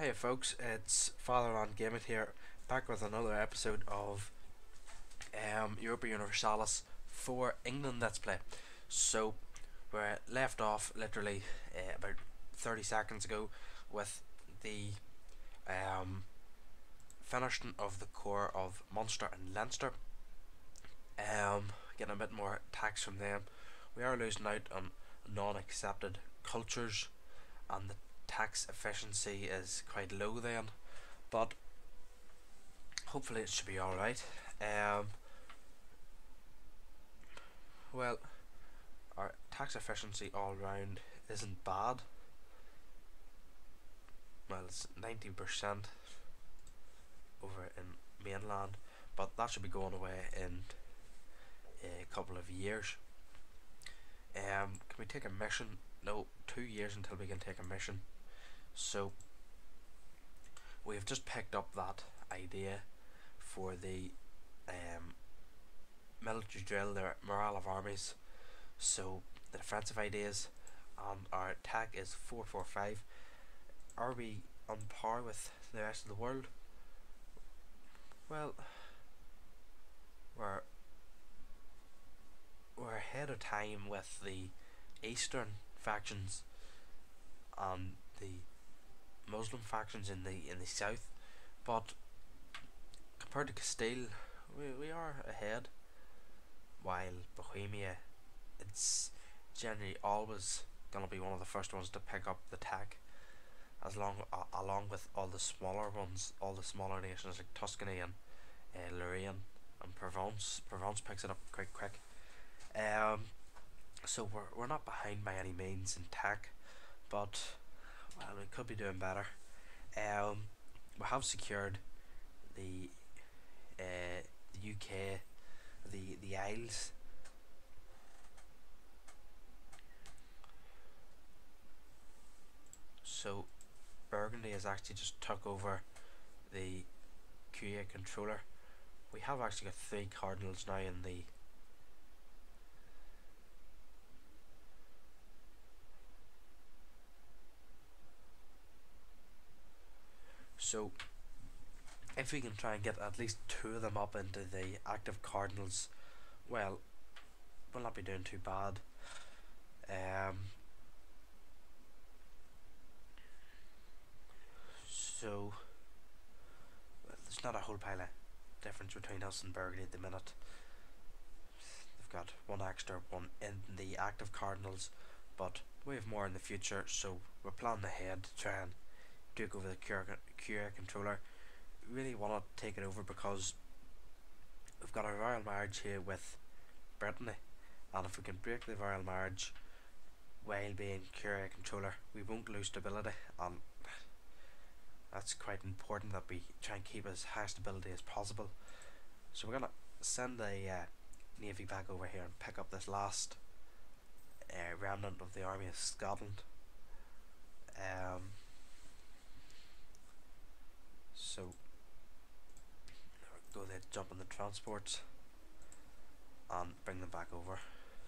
Hiya folks, it's Fatherland Gaming here, back with another episode of Europa Universalis IV England Let's Play. So, we left off literally about 30 seconds ago with the finishing of the core of Munster and Leinster. Getting a bit more tax from them. We are losing out on non-accepted cultures, and the tax efficiency is quite low then, but hopefully it should be alright. Well, our tax efficiency all round isn't bad. Well, it's 90% over in mainland, but that should be going away in a couple of years. Can we take a mission? No, 2 years until we can take a mission. So we've just picked up that idea for the military drill, the morale of armies. So the defensive ideas, and our attack is 445. Are we on par with the rest of the world? Well, we're ahead of time with the eastern factions and the Muslim factions in the south, but compared to Castile, we are ahead. While Bohemia, it's generally always gonna be one of the first ones to pick up the tack, along with all the smaller ones, all the smaller nations like Tuscany and Lorraine and Provence. Provence picks it up quite quick. So we're not behind by any means in tack, but well, we could be doing better. We have secured the UK, the Isles. So Burgundy has actually just took over the QA controller. We have actually got 3 cardinals now in the so if we can try and get at least 2 of them up into the active cardinals, well, we'll not be doing too bad. So well, there's not a whole pile of difference between us and Burgundy at the minute. They've got 1 extra one in the active cardinals, but we have more in the future, so we're planning ahead to try and take over the QA controller. Really want to take it over because we've got a royal marriage here with Brittany, and if we can break the royal marriage while being QA controller, we won't lose stability, and that's quite important that we try and keep as high stability as possible. So we're gonna send the navy back over here and pick up this last remnant of the army of Scotland. So go there, jump on the transports and bring them back over.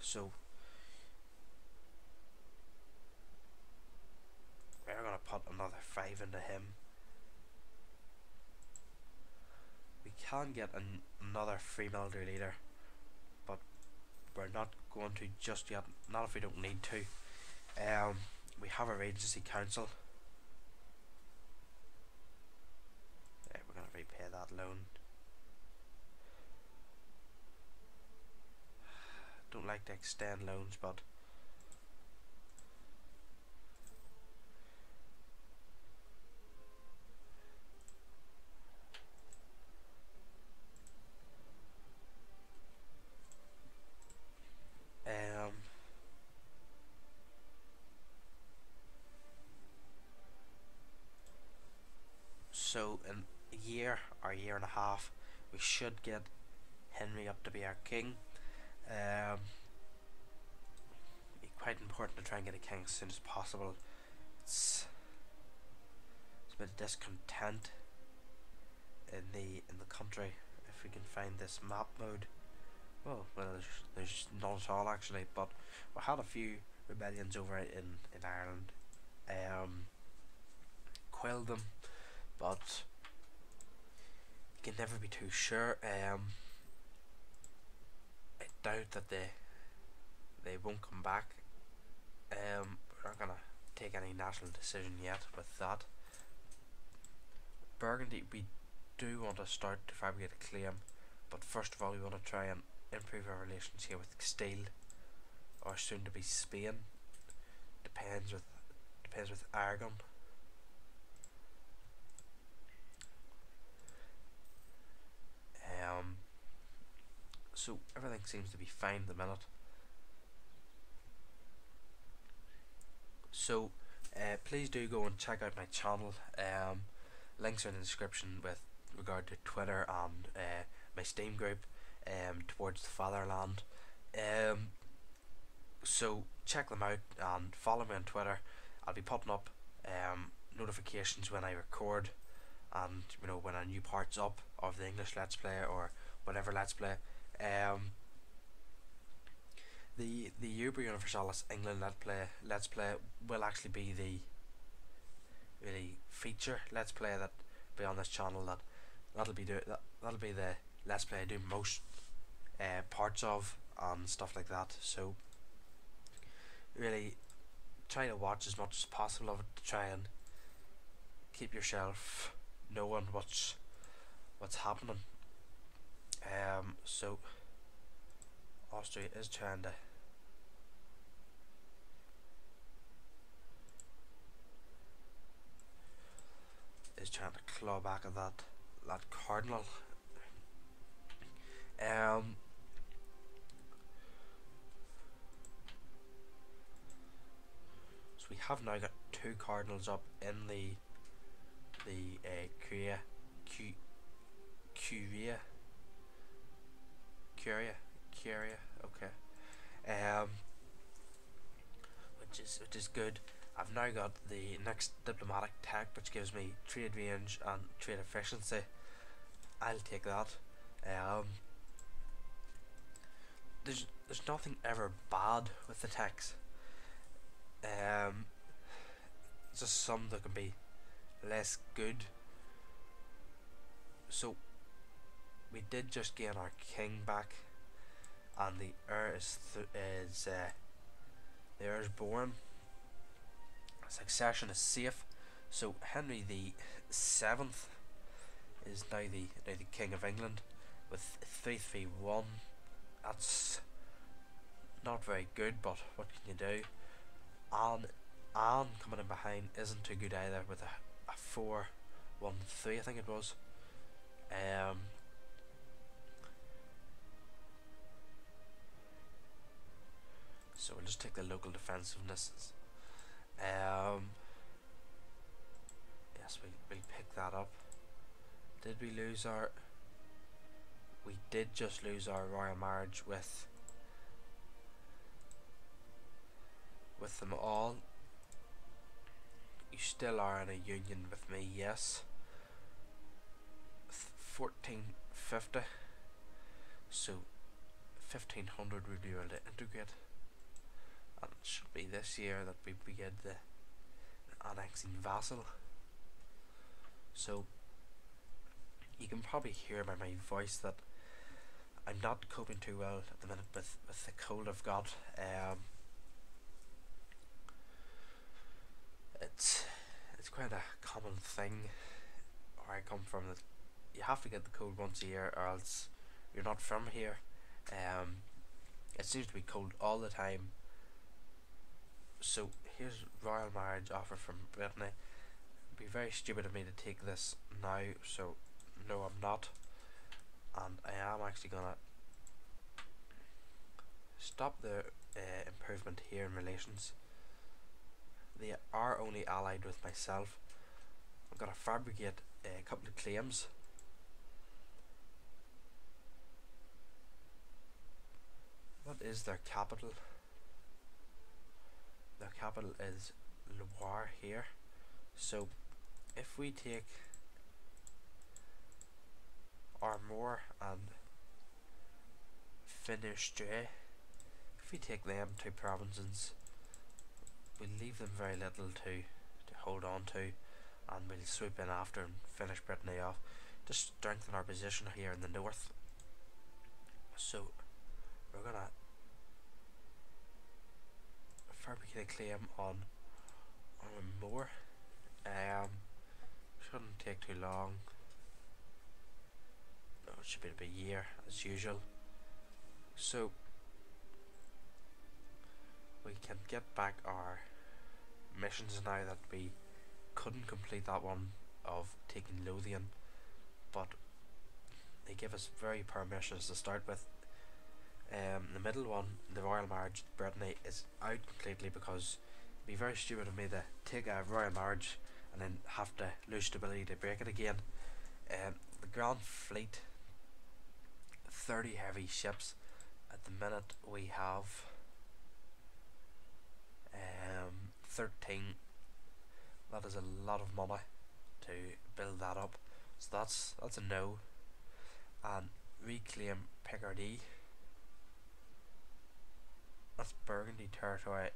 So we're gonna put another 5 into him. We can get another free military leader, but we're not going to just yet, not if we don't need to. We have a regency council. We're gonna repay that loan. Don't like to extend loans, but so in a year or a year and a half, we should get Henry up to be our king. Quite important to try and get a king as soon as possible. It's a bit of discontent in the country. If we can find this map mode, well, there's none at all actually. But we had a few rebellions over in Ireland. Quelled them, but you can never be too sure. I doubt that they won't come back. We're not gonna take any national decision yet with that. Burgundy, we do want to start to fabricate a claim, but first of all we want to try and improve our relations here with Castile, or soon to be Spain. Depends with Aragon. So everything seems to be fine at the minute. So please do go and check out my channel. Links are in the description with regard to Twitter and my Steam group, Towards the Fatherland. So check them out and follow me on Twitter. I'll be putting up notifications when I record, and when a new part's up of the English Let's Play or whatever Let's Play. The Europa Universalis England Let's Play will actually be the really feature Let's Play that be on this channel. That'll be the Let's Play I do most parts of and stuff like that. So really try to watch as much as possible of it to try and keep yourself knowing what's happening. So Austria is trying to claw back at that cardinal. So we have now got 2 cardinals up in the Curia, okay. Which is good. I've now got the next diplomatic tech, which gives me trade range and trade efficiency. I'll take that. There's nothing ever bad with the techs. Just some that can be less good. So we did just gain our king back, and the heir the heir is born. Succession is safe. So Henry the VII is now the King of England with 331. That's not very good, but what can you do? Anne coming in behind isn't too good either with a 4-1-3, I think it was. So we'll just take the local defensiveness. Yes, we'll pick that up. Did we lose our... We did just lose our royal marriage with them all. You still are in a union with me, yes. 1450. So 1500 we'll be able to integrate. And it should be this year that we begin the annexing vassal. So you can probably hear by my voice that I'm not coping too well at the minute with the cold I've got. It's quite a common thing where I come from, that you have to get the cold once a year or else you're not from here. It seems to be cold all the time. So here's royal marriage offer from Brittany. It'd be very stupid of me to take this now, so no, I'm not. And I am actually gonna stop the improvement here in relations. They are only allied with myself. I'm gonna fabricate a couple of claims. What is their capital? Their capital is Loire here. So if we take Armor and Finistère, if we take them 2 provinces, we leave them very little to hold on to, and we'll swoop in after and finish Brittany off to strengthen our position here in the north. So we're gonna fabricate a claim on more. Shouldn't take too long. No, it should be about a year as usual. So we can get back our missions now that we couldn't complete that one of taking Lothian, but they give us very poor missions to start with. The middle one, the Royal Marriage Brittany, is out completely because it'd be very stupid of me to take a Royal Marriage and then have to lose stability to break it again. The Grand Fleet, 30 heavy ships. At the minute we have 13. That is a lot of money to build that up, so that's a no. And reclaim Picardy. That's Burgundy territory.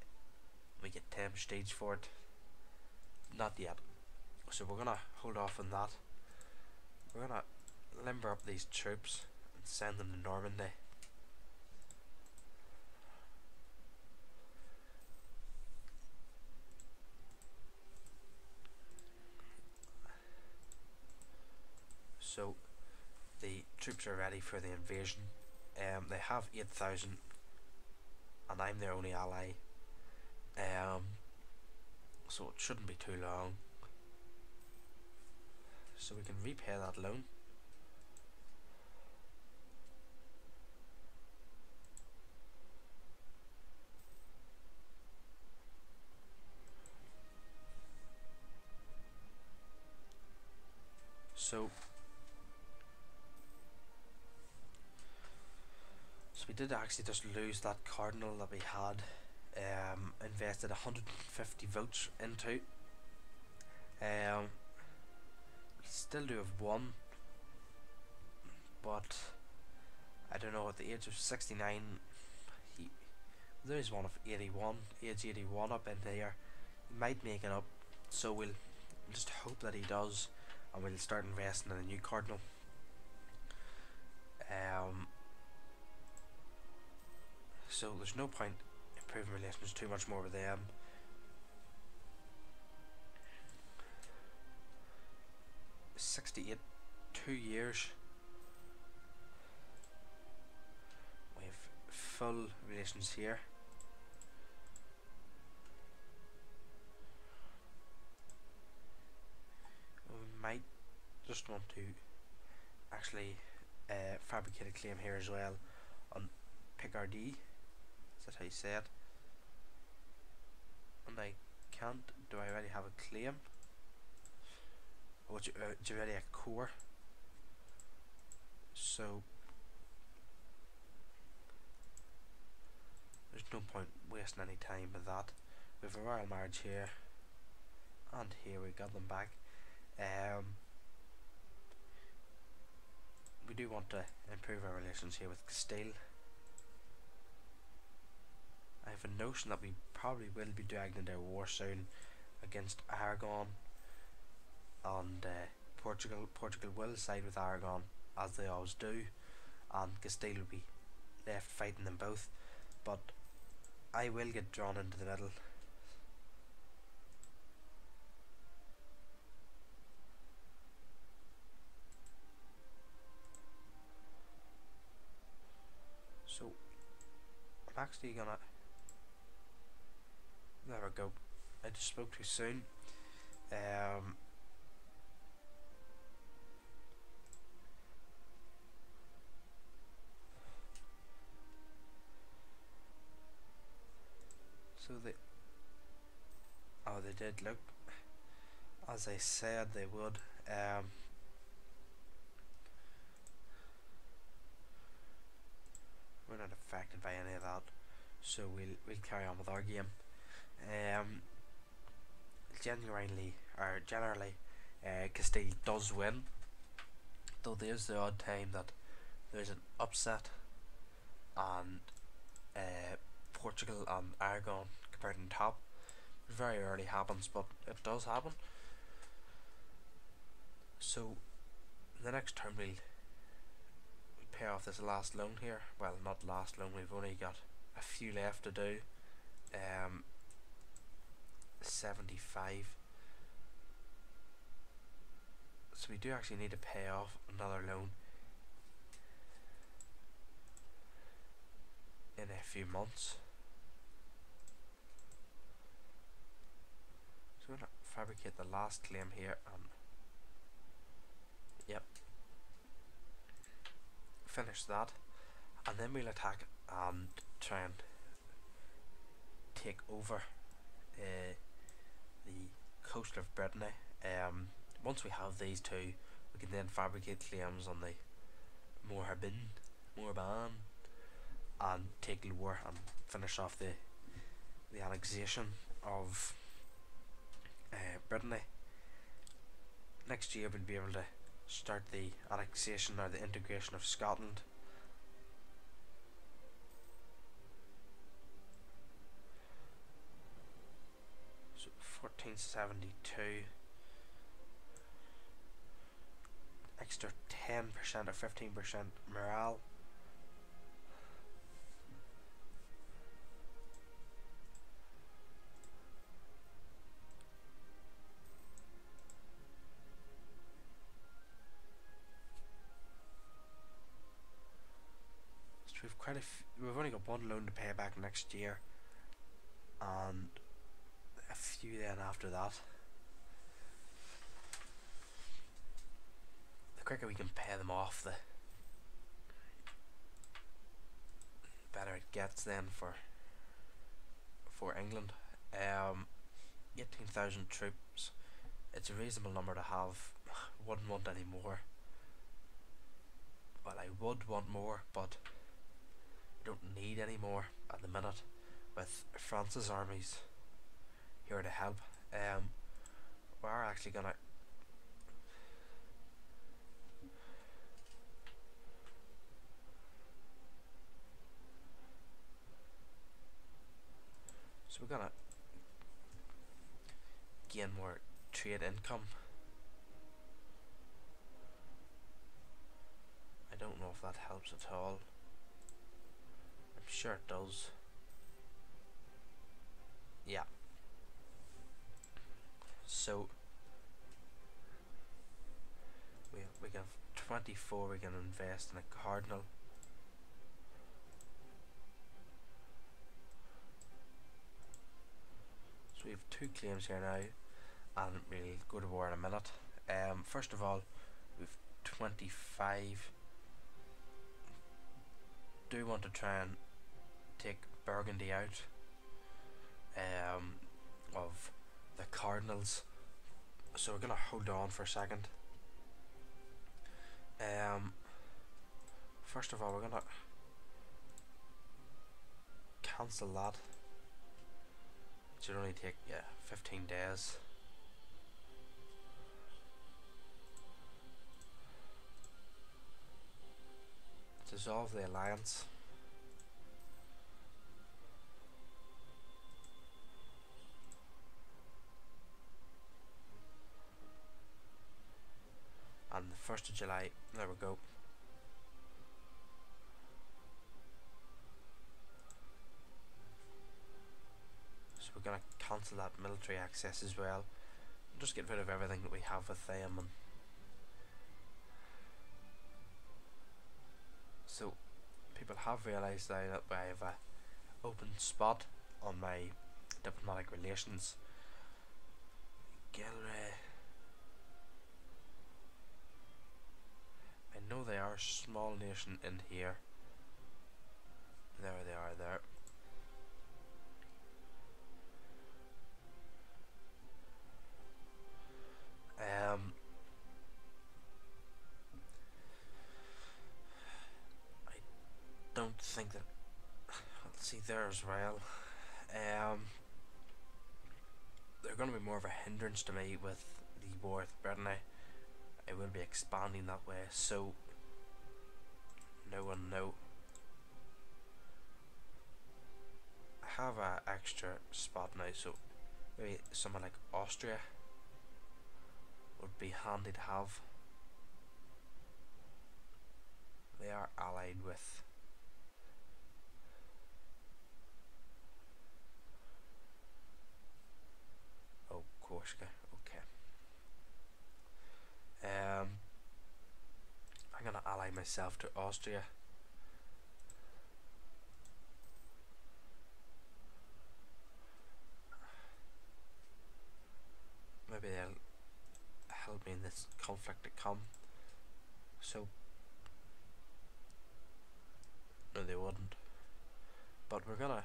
We get 10 prestige for it. Not yet. So we're gonna hold off on that. We're gonna limber up these troops and send them to Normandy. So the troops are ready for the invasion. They have 8,000 and I'm their only ally. So it shouldn't be too long. So we can repay that loan. So we did actually just lose that cardinal that we had invested 150 votes into. We still do have one, but I don't know, at the age of 69 there is one of 81, age 81 up in there. He might make it up, so we'll just hope that he does, and we'll start investing in a new cardinal. So there's no point improving relations too much more with them. '68, 2 years. We have full relations here. We might just want to actually fabricate a claim here as well on Picardy. Is that how you say it? And I can't. Do I already have a claim? Or do you already have a core? So there's no point wasting any time with that. We have a Royal Marriage here, and here we got them back. We do want to improve our relations here with Castile. I have a notion that we probably will be dragged into a war soon against Aragon and Portugal. Portugal will side with Aragon, as they always do, and Castile will be left fighting them both, but I will get drawn into the middle. So I'm actually gonna, there we go, I just spoke too soon. So they did look, as I said they would. We're not affected by any of that, so we'll carry on with our game. Generally, Castile does win, though there's the odd time that there's an upset and Portugal and Aragon compared on top. It very rarely happens, but it does happen. So the next term we'll pay off this last loan here. Well, not last loan, we've only got a few left to do. 75. So we do actually need to pay off another loan in a few months. So we're going to fabricate the last claim here and yep, finish that, and then we'll attack and try and take over the coast of Brittany. Once we have these two, we can then fabricate claims on the Morban, and take Lower and finish off the annexation of Brittany. Next year we'll be able to start the annexation or the integration of Scotland. So 1472, extra 10% or 15% morale. We've only got one loan to pay back next year, and a few then after that. The quicker we can pay them off, the better it gets then for England. 18,000 troops. It's a reasonable number to have. Wouldn't want any more. Well, I would want more, but don't need any more at the minute with France's armies here to help. We're actually gonna gain more trade income. I don't know if that helps at all. I'm sure it does. Yeah. So we have 24 we can invest in a cardinal. So we have 2 claims here now, and we'll go to war in a minute. First of all, we've 25. Do want to try and take Burgundy out of the cardinals, so we're gonna hold on for a second. First of all, we're gonna cancel that. It should only take 15 days. Dissolve the alliance. And the 1st of July, there we go. So we're gonna cancel that military access as well. Just get rid of everything that we have with them. And so people have realised now that I have an open spot on my diplomatic relations. Gilray. I know they are a small nation in here. There they are there. I don't think that. Let's see there as well. They're going to be more of a hindrance to me with the war with Brittany. I will be expanding that way, so no one know. I have an extra spot now, so maybe someone like Austria would be handy to have. we are allied with Corsica. Okay. I'm gonna ally myself to Austria. Maybe they'll help me in this conflict to come. So no, they wouldn't. But we're gonna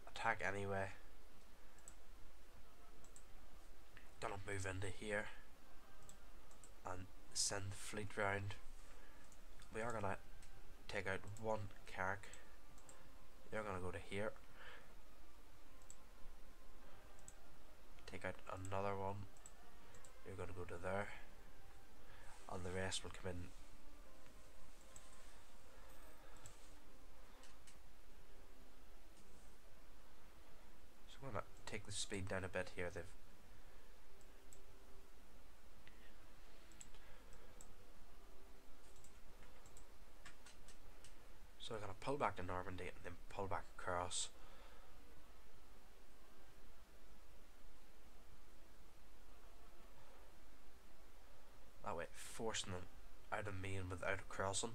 attack anyway. Gonna move into here and send the fleet round. We are gonna take out one carrack. They're gonna go to here. Take out another one. You're gonna go to there. And the rest will come in. So I'm gonna take the speed down a bit here. So I'm gonna pull back to Normandy and then pull back across. That way, forcing them out of Maine without a crossing.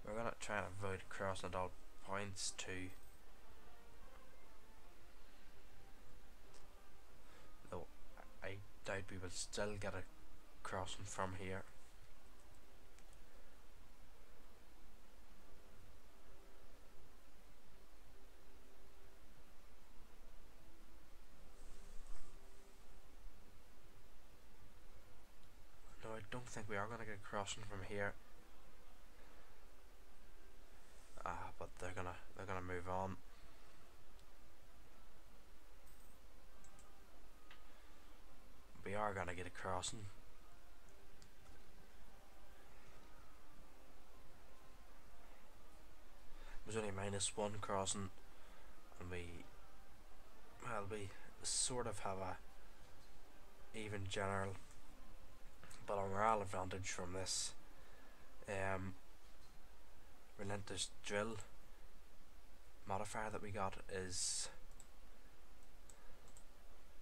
We're gonna try and avoid crossing at all points too. Though I doubt we will still get a crossing from here. No, I don't think we are gonna get a crossing from here. But they're gonna move on. We are gonna get a crossing. There's only -1 crossing, and we sort of have a even general, but our morale advantage from this relentless drill modifier that we got is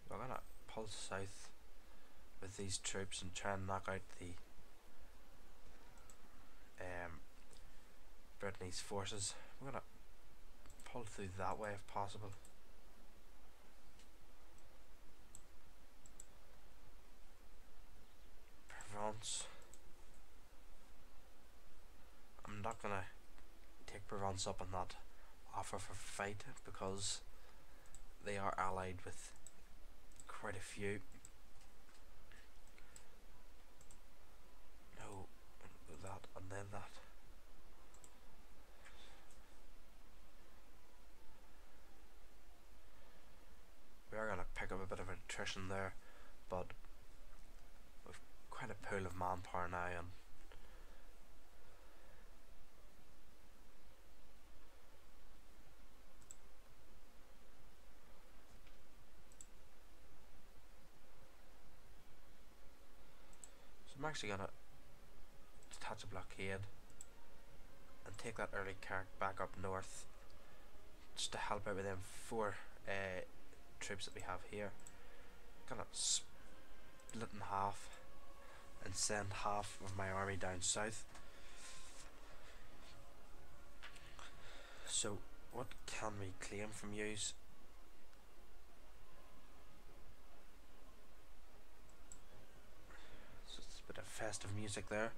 we're gonna pull south with these troops and try and knock out the Brittany's forces. We're gonna pull through that way if possible. Provence. I'm not gonna take Provence up on that offer for fight because they are allied with quite a few. No, that and then that. We are gonna pick up a bit of attrition there, but we've quite a pool of manpower now, and so I'm actually gonna detach a blockade and take that early carrack back up north just to help out with them 4 troops that we have here. Gonna split in half and send half of my army down south. So what can we claim from yous? So it's a bit of festive music there.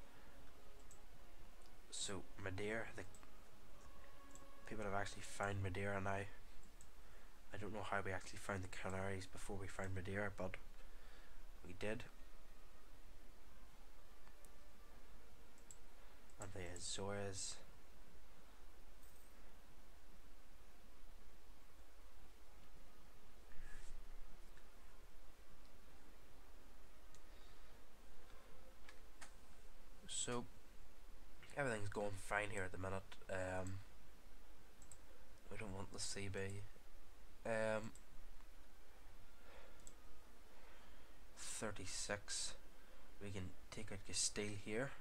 So Madeira, the people have actually found Madeira now. I don't know how we actually found the Canaries before we found Madeira, but we did. And the Azores. So everything's going fine here at the minute. We don't want the CB. 36. We can take out Castile here.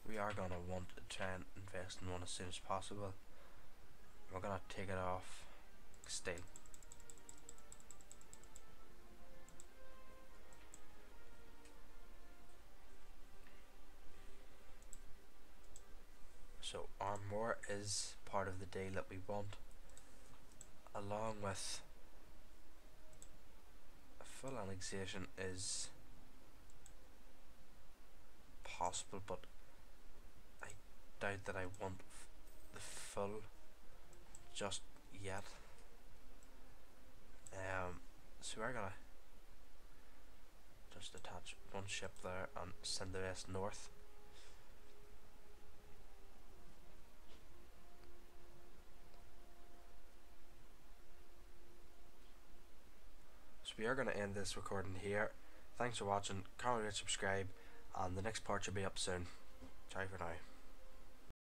We are going to want to try and invest in one as soon as possible. We're going to take it off Castile. So Armor is part of the deal that we want, along with a full annexation is possible, but I doubt that I want the full just yet. So we're gonna just attach one ship there and send the rest north. So we are going to end this recording here. Thanks for watching. Comment, rate, subscribe, and the next part should be up soon. Ciao for now.